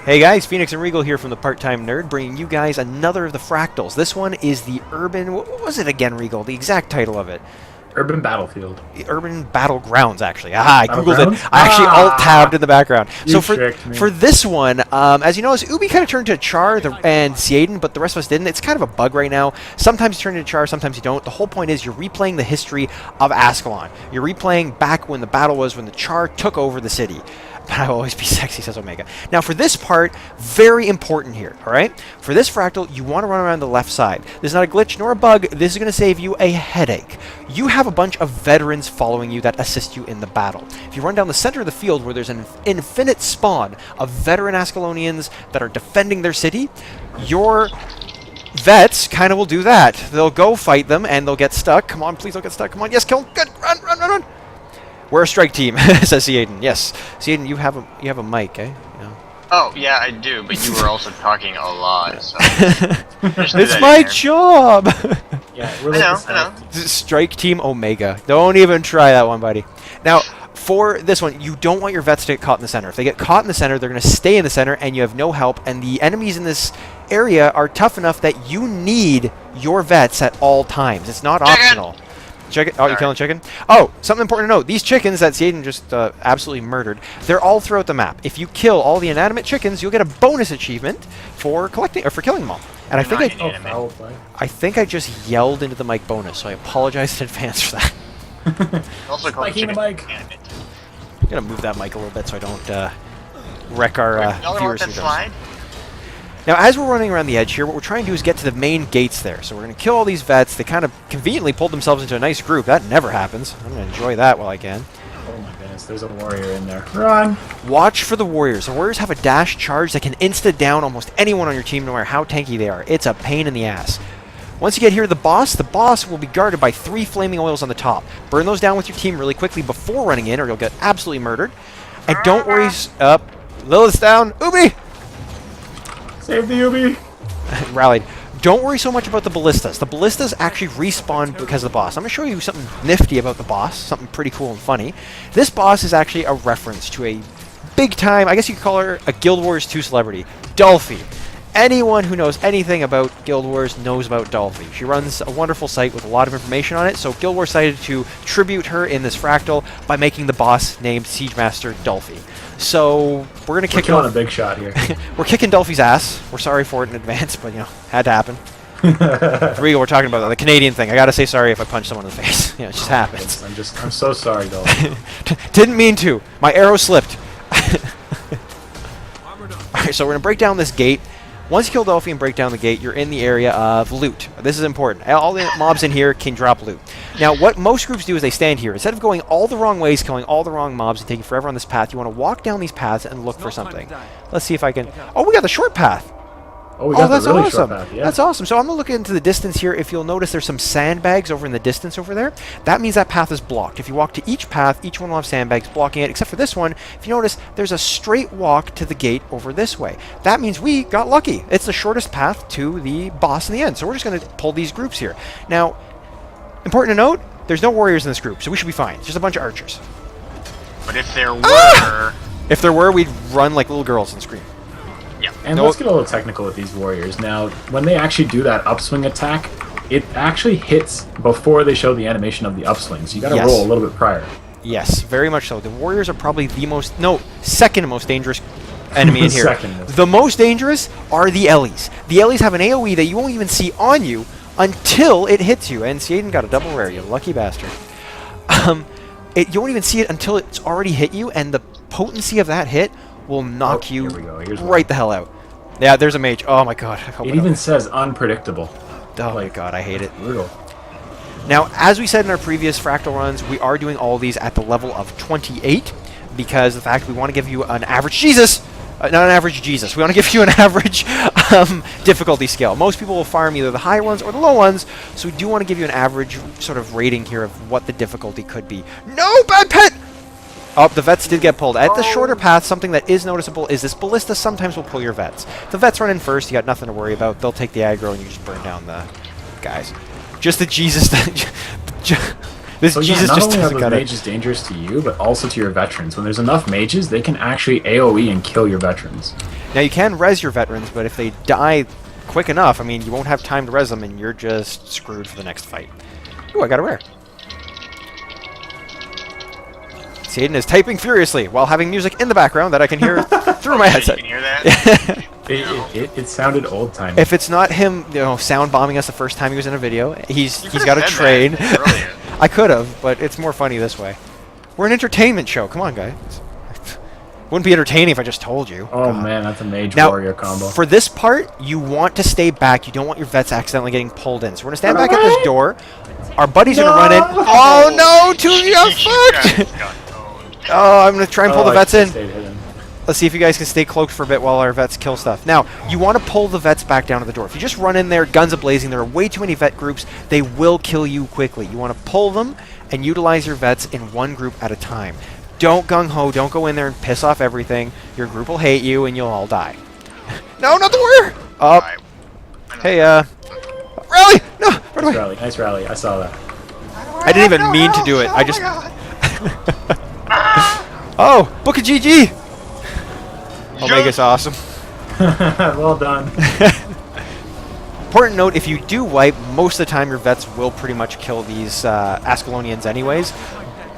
Hey guys, Fenix and Reagle here from the Part-Time Nerd, bringing you guys another of the Fractals. This one is the Urban... What was it again, Reagle? The exact title of it. Urban Battlefield. The Urban Battlegrounds, actually. I googled it. I actually alt-tabbed in the background. You So for this one, as you notice, Ubi kind of turned to Char and Seaden, but the rest of us didn't. It's kind of a bug right now. Sometimes you turn into Char, sometimes you don't. The whole point is you're replaying the history of Ascalon. You're replaying back when the battle was when the Char took over the city. But I will always be sexy, says Omega. Now, for this part, very important here, all right? For this fractal, you want to run around the left side. This is not a glitch nor a bug. This is going to save you a headache. You have a bunch of veterans following you that assist you in the battle. If you run down the center of the field where there's an infinite spawn of veteran Ascalonians that are defending their city, your vets kind of will do that. They'll go fight them, and they'll get stuck. Come on, please don't get stuck. Come on, yes, kill them. Good, run, run, run, run. We're a strike team, says Seaden. Yes, Seaden, you have a mic, eh? Yeah. Oh yeah, I do. But you were also talking a lot. So it's my job. Yeah, I know. Strike Team Omega. Don't even try that one, buddy. Now, for this one, you don't want your vets to get caught in the center. If they get caught in the center, they're going to stay in the center, and you have no help. And the enemies in this area are tough enough that you need your vets at all times. It's not optional. Chicken? Oh, you're killing chicken? Oh, something important to note. These chickens that Seaden just absolutely murdered, they're all throughout the map. If you kill all the inanimate chickens, you'll get a bonus achievement for collecting or for killing them all. And I think I just yelled into the mic bonus, so I apologize in advance for that. Also called chicken. the mic. I'm gonna move that mic a little bit so I don't wreck our viewers. Now, as we're running around the edge here, what we're trying to do is get to the main gates there. So we're going to kill all these vets. They kind of conveniently pulled themselves into a nice group. That never happens. I'm going to enjoy that while I can. Oh my goodness, there's a warrior in there. Run! Watch for the warriors. The warriors have a dash charge that can insta-down almost anyone on your team, no matter how tanky they are. It's a pain in the ass. Once you get here to the boss will be guarded by 3 flaming oils on the top. Burn those down with your team really quickly before running in, or you'll get absolutely murdered. And don't worry... Lilith's down! Ubi! Save the Ubi! Rallied. Don't worry so much about the ballistas. The ballistas actually respawn because of the boss. I'm going to show you something nifty about the boss, something pretty cool and funny. This boss is actually a reference to a big-time, I guess you could call her a Guild Wars 2 celebrity, Dolphy. Anyone who knows anything about Guild Wars knows about Dolphy. She runs a wonderful site with a lot of information on it, so Guild Wars decided to tribute her in this fractal by making the boss named Siege Master Dolphy. So we're gonna kick on a big shot here. We're kicking Dolphy's ass. We're sorry for it in advance, but you know, had to happen. Regal, we're talking about the Canadian thing. I gotta say sorry if I punch someone in the face. You know, it just happens. I'm so sorry, Dolphy. Didn't mean to. My arrow slipped. Alright, so we're gonna break down this gate. Once you kill Dolphy and break down the gate, you're in the area of loot. This is important. All the mobs in here can drop loot. Now, what most groups do is they stand here. Instead of going all the wrong ways, killing all the wrong mobs and taking forever on this path, you want to walk down these paths and look for something. Let's see if I can... Oh, we got the short path. Oh, that's really awesome. Short path, yeah. That's awesome. So I'm going to look into the distance here. If you'll notice, there's some sandbags over in the distance over there. That means that path is blocked. If you walk to each path, each one will have sandbags blocking it, except for this one. If you notice, there's a straight walk to the gate over this way. That means we got lucky. It's the shortest path to the boss in the end. So we're just going to pull these groups here. Now, important to note, there's no warriors in this group, so we should be fine. It's just a bunch of archers. But if there were... If there were, we'd run like little girls and scream. Yeah. And let's get a little technical with these warriors. Now, when they actually do that upswing attack, it actually hits before they show the animation of the upswing. So you gotta roll a little bit prior. Yes, very much so. The warriors are probably the most... No, second most dangerous enemy in here. The most dangerous are the Ellies. The Ellies have an AoE that you won't even see on you until it hits you. And Seaden got a double rare, you lucky bastard. You won't even see it until it's already hit you, and the potency of that hit will knock you right the hell out. Yeah, there's a mage. Oh my god. It even says unpredictable. Oh my god, I hate it. Brutal. Now, as we said in our previous Fractal runs, we are doing all these at the level of 28, because the fact we want to give you an average... Jesus! Not an average Jesus. We want to give you an average difficulty scale. Most people will farm either the high ones or the low ones, so we do want to give you an average sort of rating here of what the difficulty could be. No, bad pet! Oh, the vets did get pulled. At the shorter path, something that is noticeable is this ballista sometimes will pull your vets. If the vets run in first, you got nothing to worry about. They'll take the aggro and you just burn down the guys. Just the Jesus... This So yeah, Jesus not just only are doesn't those cut it. mages dangerous to you, but also to your veterans. When there's enough mages, they can actually AoE and kill your veterans. Now you can res your veterans, but if they die quick enough, I mean, you won't have time to res them, and you're just screwed for the next fight. Ooh, I got a rare. Saden is typing furiously while having music in the background that I can hear through my headset. You can hear that? It sounded old time. If it's not him, sound bombing us the first time he was in a video, he's could've got a said train. that earlier. I could have, but it's more funny this way. We're an entertainment show. Come on, guys. Wouldn't be entertaining if I just told you. Oh God. man, that's a mage Now, warrior combo. for this part, you want to stay back. You don't want your vets accidentally getting pulled in. So we're going to stand back at this door. Our buddies are going to run in. Oh, no! Two of you got fucked! Got owned. Oh, I'm going to try and pull the I vets in. stayed hidden. Let's see if you guys can stay cloaked for a bit while our vets kill stuff. Now, you want to pull the vets back down to the door. If you just run in there, guns a-blazing, there are way too many vet groups, they will kill you quickly. You want to pull them and utilize your vets in one group at a time. Don't gung-ho, don't go in there and piss off everything. Your group will hate you and you'll all die. No, not the warrior! Oh, Alright. hey, rally! No, run Nice away! rally, nice rally. I saw that. I didn't even mean to do it. I just... Oh, book a GG! Omega's awesome. Well done. Important note, if you do wipe, most of the time your vets will pretty much kill these Ascalonians anyways,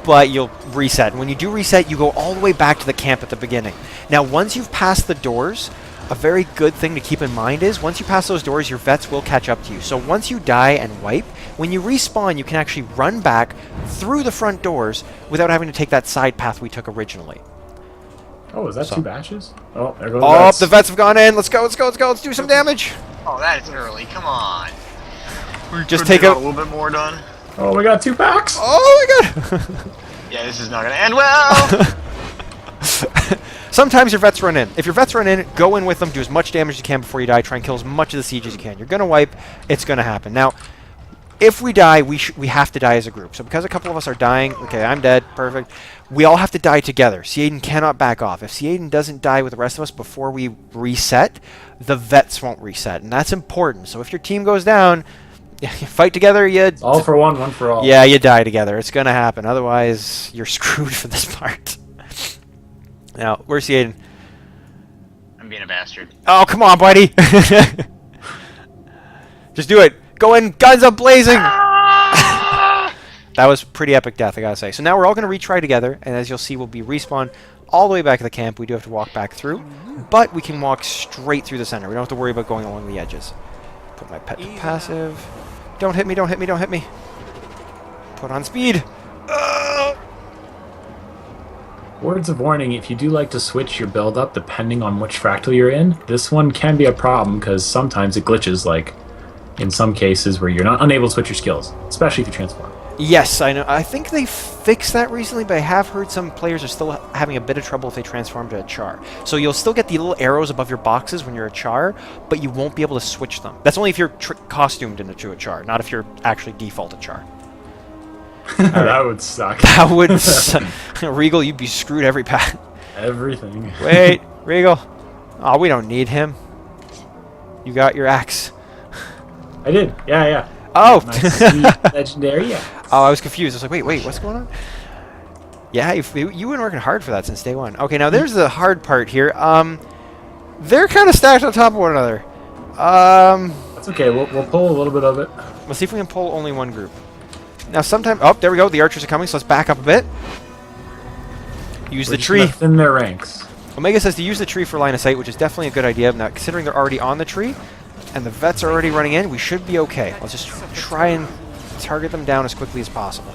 but you'll reset. And when you do reset, you go all the way back to the camp at the beginning. Now, once you've passed the doors, a very good thing to keep in mind is once you pass those doors, your vets will catch up to you. So once you die and wipe, when you respawn, you can actually run back through the front doors without having to take that side path we took originally. Oh, is that two batches? Oh, there goes Oh, vets. the vets have gone in. Let's go, let's go, let's go. Let's do some damage. Oh, that is early. Come on. Just Couldn't take we out... got a little bit more done. Oh, we got 2 packs. Oh my god! Yeah, this is not gonna end well. Sometimes your vets run in. If your vets run in, go in with them, do as much damage as you can before you die, try and kill as much of the siege as you can. You're going to wipe, it's going to happen. Now, if we die, we have to die as a group. So because a couple of us are dying, okay, I'm dead, perfect, we all have to die together. Seaden cannot back off. If Seaden doesn't die with the rest of us before we reset, the vets won't reset, and that's important. So if your team goes down, you fight together, All for one, one for all. yeah, you die together. It's going to happen. Otherwise, you're screwed for this part. Now, where's Seaden? I'm being a bastard. Oh, come on, buddy. Just do it. Go in, guns up blazing. That was pretty epic death, I gotta say. So now we're all going to retry together, and as you'll see, we'll be respawned all the way back to the camp. We do have to walk back through, but we can walk straight through the center. We don't have to worry about going along the edges. Put my pet to passive. Don't hit me, don't hit me, don't hit me. Put on speed. Words of warning, if you do like to switch your build up depending on which fractal you're in, this one can be a problem because sometimes it glitches, like in some cases where you're not unable to switch your skills, especially if you transform. Yes, I know. I think they fixed that recently, but I have heard some players are still having a bit of trouble if they transform to a char. So you'll still get the little arrows above your boxes when you're a char, but you won't be able to switch them. That's only if you're costumed into a char, not if you're actually default a char. That would suck. That would Reagle, you'd be screwed every pack. Everything. Wait, Reagle. Oh, we don't need him. You got your axe. I did. Yeah, yeah. Oh! My sweet legendary, yeah. Oh, I was confused. I was like, wait, what's going on? Yeah, you've been working hard for that since day one. Okay, now there's the hard part here. They're kind of stacked on top of one another. That's okay. We'll pull a little bit of it. Let's see if we can pull only one group. Now, sometime... Oh, there we go. The archers are coming, so let's back up a bit. Use the tree. Thin their ranks. Omega says to use the tree for line of sight, which is definitely a good idea. Now, considering they're already on the tree, and the vets are already running in, we should be okay. Let's just try and target them down as quickly as possible.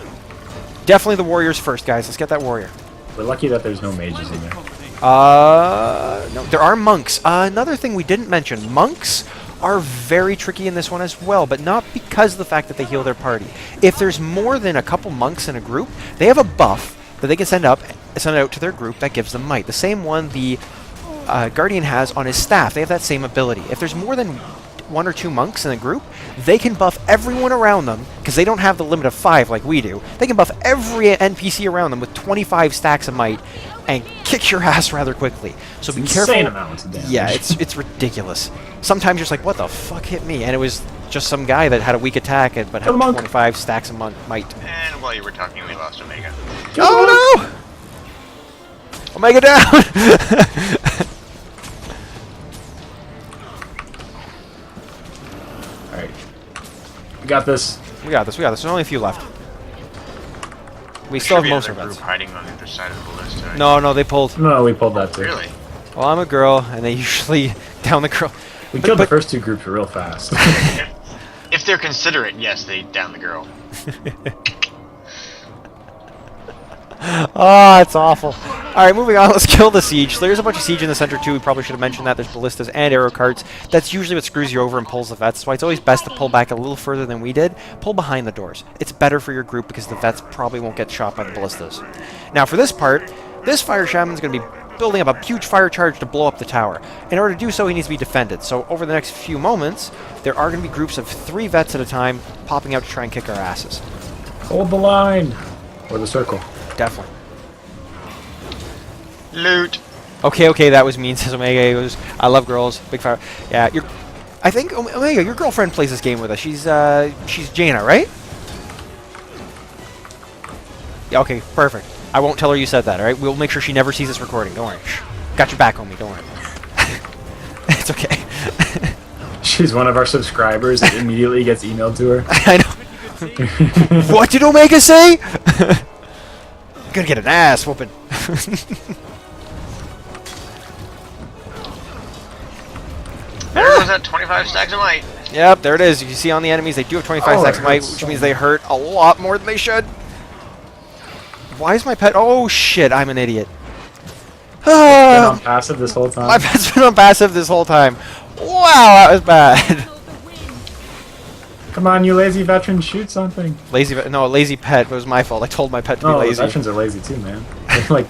Definitely the warriors first, guys. Let's get that warrior. We're lucky that there's no mages in there. No, there are monks. Another thing we didn't mention, monks are very tricky in this one as well, but not because of the fact that they heal their party. If there's more than a couple monks in a group, they have a buff that they can send out to their group that gives them might. The same one the Guardian has on his staff. They have that same ability. If there's more than 1 or 2 monks in a group, they can buff everyone around them, because they don't have the limit of 5 like we do. They can buff every NPC around them with 25 stacks of might and kick your ass rather quickly. So be careful. Insane amounts of damage. Yeah, it's ridiculous. Sometimes you're just like, what the fuck hit me? And it was just some guy that had a weak attack but had Kill the monk. 25 stacks of might. And while you were talking, we lost Omega. Oh no! Omega down! Alright. We got this. We got this. There's only a few left. We There still should have be most of another our group vets. hiding on the other side of the ballista. No, they pulled. No, we pulled that too. Really? Well, I'm a girl, and they usually down the girl. We killed the first two groups real fast. If they're considerate, yes, they down the girl. Oh, it's awful. Alright, moving on. Let's kill the siege. There's a bunch of siege in the center, too. We probably should have mentioned that. There's ballistas and arrow carts. That's usually what screws you over and pulls the vets. That's why it's always best to pull back a little further than we did. Pull behind the doors. It's better for your group because the vets probably won't get shot by the ballistas. Now, for this part, this fire shaman's going to be building up a huge fire charge to blow up the tower. In order to do so, he needs to be defended. So over the next few moments, there are going to be groups of 3 vets at a time popping out to try and kick our asses. Hold the line. Or the circle. Definitely. Loot. Okay, that was mean, says Omega. It was, I love girls. Big fire. Yeah, I think, Omega, your girlfriend plays this game with us. She's Jaina, right? Yeah, okay, perfect. I won't tell her you said that, alright? We'll make sure she never sees this recording. Don't worry. Shh. Got your back, homie. Don't worry. It's okay. She's one of our subscribers. It immediately gets emailed to her. I know. What did Omega say? Gonna get an ass whooping. There goes that 25 stacks of might. Yep, there it is. You see on the enemies, they do have 25 Oh, stacks it of might, hurts which so means they hurt a lot more than they should. Why is my pet... Oh, shit, I'm an idiot. Been on passive this whole time. My pet's been on passive this whole time. Wow, that was bad. Come on, you lazy veteran, shoot something. Lazy pet. It was my fault. I told my pet to be No, lazy. veterans are lazy too, man. They're like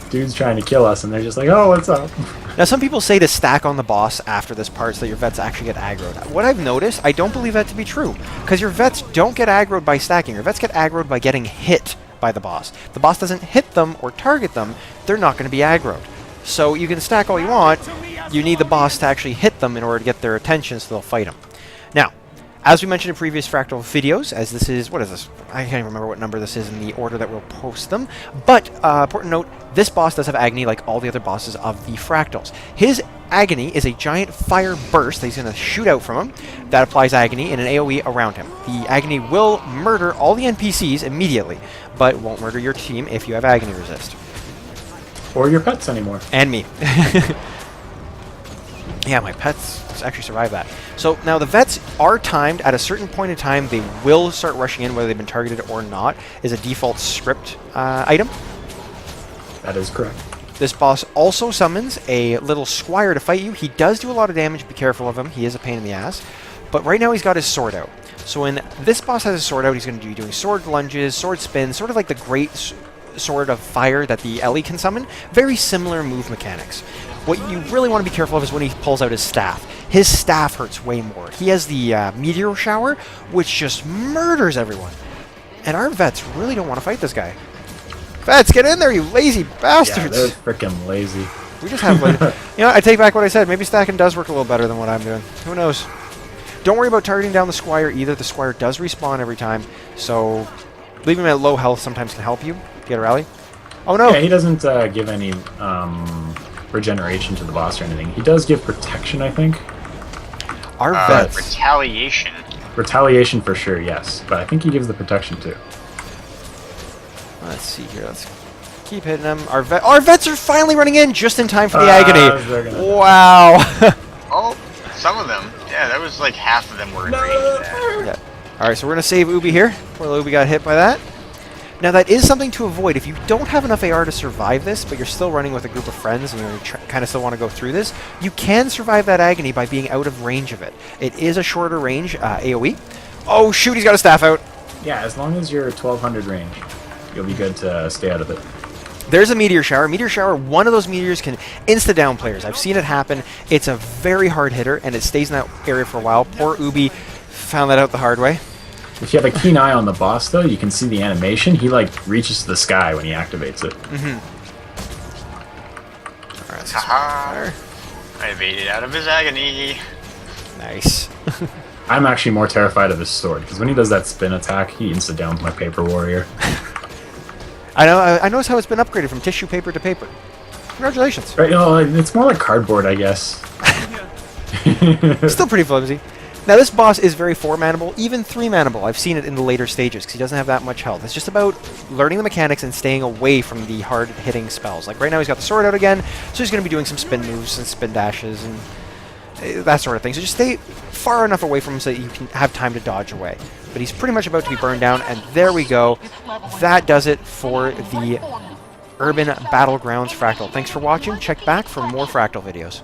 dudes trying to kill us, and they're just like, "Oh, what's up?" Now, some people say to stack on the boss after this part so that your vets actually get aggroed. What I've noticed, I don't believe that to be true. Because your vets don't get aggroed by stacking. Your vets get aggroed by getting hit by the boss. If the boss doesn't hit them or target them, they're not going to be aggroed. So you can stack all you want. You need the boss to actually hit them in order to get their attention so they'll fight them. Now, as we mentioned in previous Fractal videos, as this is, what is this? I can't even remember what number this is in the order that we'll post them. But, important note, this boss does have agony like all the other bosses of the Fractals. His agony is a giant fire burst that he's going to shoot out from him that applies agony in an AoE around him. The agony will murder all the NPCs immediately, but won't murder your team if you have agony resist. Or your pets anymore. And me. Yeah, my pets actually survived that. So now the vets are timed. At a certain point in time, they will start rushing in, whether they've been targeted or not, is a default script item. That is correct. This boss also summons a little squire to fight you. He does do a lot of damage. Be careful of him. He is a pain in the ass. But right now he's got his sword out. So when this boss has his sword out, he's going to be doing sword lunges, sword spins, sort of like the great sword of fire that the Ellie can summon. Very similar move mechanics. What you really want to be careful of is when he pulls out his staff. His staff hurts way more. He has the meteor shower, which just murders everyone. And our vets really don't want to fight this guy. Vets, get in there, you lazy bastards! Yeah, they're freaking lazy. We just have, like, you know, I take back what I said. Maybe stacking does work a little better than what I'm doing. Who knows? Don't worry about targeting down the squire either. The squire does respawn every time, so leaving him at low health sometimes can help you get a rally. Oh no! Yeah, he doesn't give any regeneration to the boss or anything. He does give protection, I think. Our vets. Retaliation. Retaliation for sure, yes. But I think he gives the protection too. Let's see here. Let's keep hitting them. Our vets are finally running in just in time for the agony. Wow. Oh, some of them. Yeah, that was like half of them were in range of that. Yeah. All right, so we're gonna save Ubi here. Poor little Ubi got hit by that. Now that is something to avoid. If you don't have enough AR to survive this, but you're still running with a group of friends and you kind of still want to go through this, you can survive that agony by being out of range of it. It is a shorter range AoE. Oh shoot, he's got a staff out. Yeah, as long as you're 1200 range, you'll be good to stay out of it. There's a meteor shower. Meteor shower, one of those meteors can insta-down players. I've seen it happen. It's a very hard hitter, and it stays in that area for a while. Poor Ubi found that out the hard way. If you have a keen eye on the boss, though, you can see the animation. He, like, reaches to the sky when he activates it. Mm-hmm. All right, Haha. I evaded out of his agony. Nice. I'm actually more terrified of his sword, because when he does that spin attack, he insta-downs my paper warrior. I notice how it's been upgraded from tissue paper to paper. Congratulations. Right, it's more like cardboard, I guess. Still pretty flimsy. Now this boss is very 4-manable, even 3-manable. I've seen it in the later stages because he doesn't have that much health. It's just about learning the mechanics and staying away from the hard-hitting spells. Like right now he's got the sword out again, so he's going to be doing some spin moves and spin dashes and that sort of thing. So just stay far enough away from him so that you can have time to dodge away. But he's pretty much about to be burned down, and there we go. That does it for the Urban Battlegrounds Fractal. Thanks for watching. Check back for more Fractal videos.